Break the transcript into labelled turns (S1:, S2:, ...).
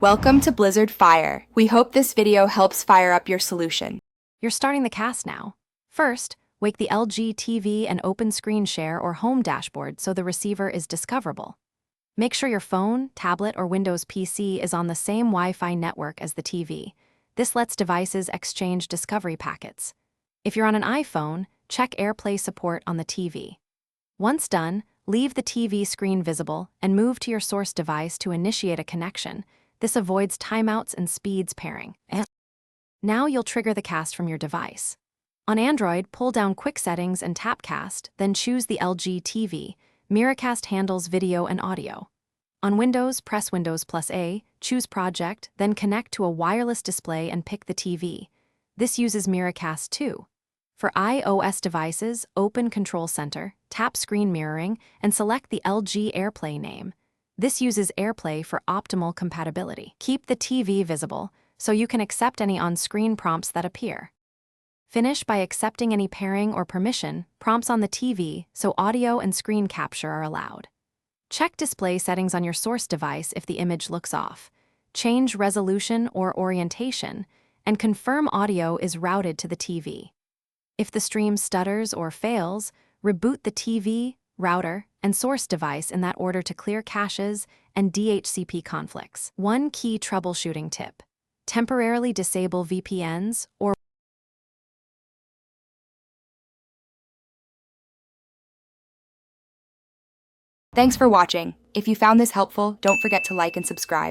S1: Welcome to Blizzard Fire. We hope this video helps fire up your solution.
S2: You're starting the cast now. First, wake the LG TV and open screen share or home dashboard so the receiver is discoverable. Make sure your phone, tablet, or Windows PC is on the same Wi-Fi network as the TV. This lets devices exchange discovery packets. If you're on an iPhone, check AirPlay support on the TV. Once done, leave the TV screen visible and move to your source device to initiate a connection. This avoids timeouts and speeds pairing. Now you'll trigger the cast from your device. On Android, pull down Quick Settings and tap Cast, then choose the LG TV. Miracast handles video and audio. On Windows, press Windows plus A, choose Project, then connect to a wireless display and pick the TV. This uses Miracast too. For iOS devices, open Control Center, tap Screen Mirroring, and select the LG AirPlay name. This uses AirPlay for optimal compatibility. Keep the TV visible so you can accept any on-screen prompts that appear. Finish by accepting any pairing or permission prompts on the TV so audio and screen capture are allowed. Check display settings on your source device if the image looks off. Change resolution or orientation, and confirm audio is routed to the TV. If the stream stutters or fails, reboot the TV, router, and source device in that order to clear caches and DHCP conflicts. One key troubleshooting tip: temporarily disable VPNs or
S1: Thanks for watching. If you found this helpful, don't forget to like and subscribe.